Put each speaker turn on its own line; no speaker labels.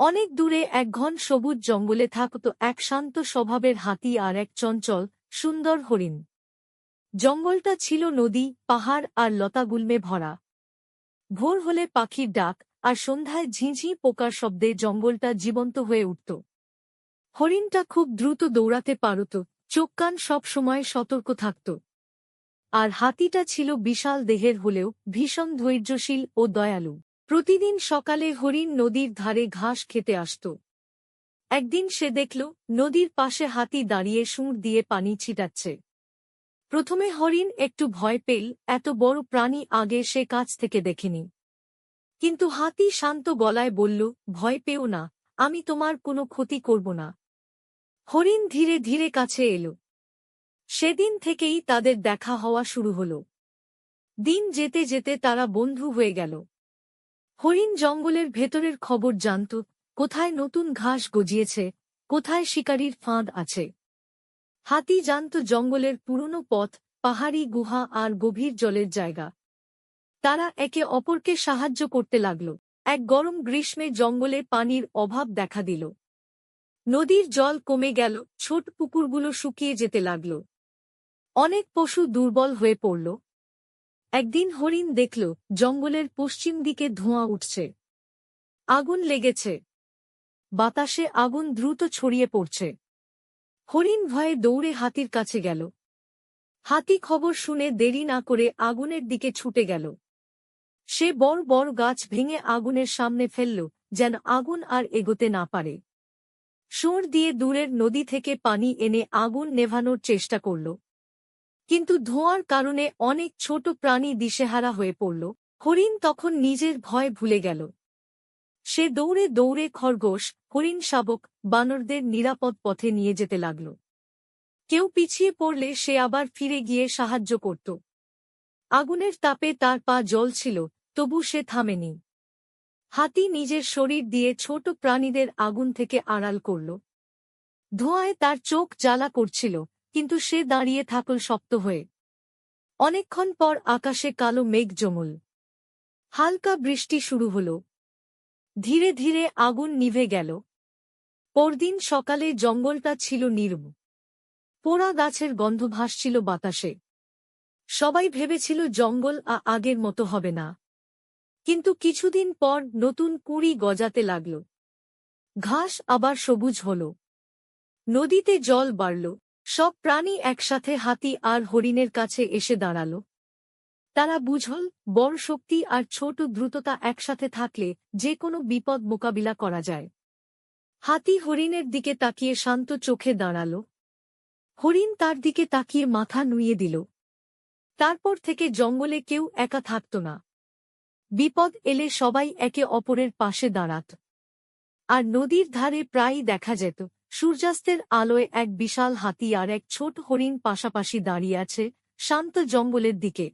অনেক দূরে এক ঘন সবুজ জঙ্গলে থাকত এক শান্ত স্বভাবের হাতি আর এক চঞ্চল সুন্দর হরিণ। জঙ্গলটা ছিল নদী, পাহাড় আর লতাগুল্মে ভরা। ভোর হলে পাখির ডাক আর সন্ধ্যায় ঝিঁঝি পোকার শব্দে জঙ্গলটা জীবন্ত হয়ে উঠত। হরিণটা খুব দ্রুত দৌড়াতে পারত, চোখ কান সব সময় সতর্ক থাকত। আর হাতিটা ছিল বিশাল দেহের হলেও ভীষণ ধৈর্যশীল ও দয়ালু। প্রতিদিন সকালে হরিণ নদীর ধারে ঘাস খেতে আসত। একদিন সে দেখল নদীর পাশে হাতি দাঁড়িয়ে সুর দিয়ে পানি ছিটাচ্ছে। প্রথমে হরিণ একটু ভয় পেল, এত বড় প্রাণী আগে সে কাছ থেকে দেখেনি। কিন্তু হাতি শান্ত গলায় বলল, ভয় পেও না, আমি তোমার কোনো ক্ষতি করব না। হরিণ ধীরে ধীরে কাছে এল। সেদিন থেকেই তাদের দেখা হওয়া শুরু হল। দিন যেতে যেতে তারা বন্ধু হয়ে গেল। হরিণ জঙ্গলের ভেতরের খবর জানত, কোথায় নতুন ঘাস গজিয়েছে, কোথায় শিকারীর ফাঁদ আছে। হাতি জানত জঙ্গলের পুরনো পথ, পাহাড়ি গুহা আর গভীর জলের জায়গা। তারা একে অপরকে সাহায্য করতে লাগল। এক গরম গ্রীষ্মে জঙ্গলে পানির অভাব দেখা দিল। নদীর জল কমে গেল, ছোট পুকুরগুলো শুকিয়ে যেতে লাগল। অনেক পশু দুর্বল হয়ে পড়ল। একদিন হরিণ দেখল জঙ্গলের পশ্চিম দিকে ধোঁয়া উঠছে। আগুন লেগেছে। বাতাসে আগুন দ্রুত ছড়িয়ে পড়ছে। হরিণ ভয়ে দৌড়ে হাতির কাছে গেল। হাতি খবর শুনে দেরি না করে আগুনের দিকে ছুটে গেল। সে বড় বড় গাছ ভেঙে আগুনের সামনে ফেলল, যেন আগুন আর এগোতে না পারে। সুর দিয়ে দূরের নদী থেকে পানি এনে আগুন নেভানোর চেষ্টা করল। কিন্তু ধোঁয়ার কারণে অনেক ছোট প্রাণী দিশেহারা হয়ে পড়ল। হরিণ তখন নিজের ভয় ভুলে গেল। সে দৌড়ে দৌড়ে খরগোশ, হরিণ শাবক, বানরদের নিরাপদ পথে নিয়ে যেতে লাগল। কেউ পিছিয়ে পড়লে সে আবার ফিরে গিয়ে সাহায্য করত। আগুনের তাপে তার পা জ্বলছিল, তবু সে থামেনি। হাতি নিজের শরীর দিয়ে ছোট প্রাণীদের আগুন থেকে আড়াল করল। ধোঁয়ায় তার চোখ জ্বালা করছিল, কিন্তু সে দাঁড়িয়ে থাকল শক্ত হয়ে। অনেকক্ষণ পর আকাশে কালো মেঘ জমল। হালকা বৃষ্টি শুরু হল। ধীরে ধীরে আগুন নিভে গেল। পরদিন সকালে জঙ্গলটা ছিল নীরব। পোড়া গাছের গন্ধ ভাসছিল বাতাসে। সবাই ভেবেছিল জঙ্গল আগের মতো হবে না। কিন্তু কিছুদিন পর নতুন কুঁড়ি গজাতে লাগল। ঘাস আবার সবুজ হল। নদীতে জল বাড়ল। সব প্রাণী একসাথে হাতি আর হরিণের কাছে এসে দাঁড়াল। তারা বুঝল, বড় শক্তি আর ছোট দ্রুততা একসাথে থাকলে যে কোনো বিপদ মোকাবিলা করা যায়। হাতি হরিণের দিকে তাকিয়ে শান্ত চোখে দাঁড়াল। হরিণ তার দিকে তাকিয়ে মাথা নুইয়ে দিল। তারপর থেকে জঙ্গলে কেউ একা থাকত না। বিপদ এলে সবাই একে অপরের পাশে দাঁড়াত। আর নদীর ধারে প্রায়ই দেখা যেত সূর্যাস্তের আলোয় এক বিশাল হাতি আর এক ছোট হরিণ পাশাপাশি দাঁড়িয়ে আছে, শান্ত জঙ্গলের দিকে।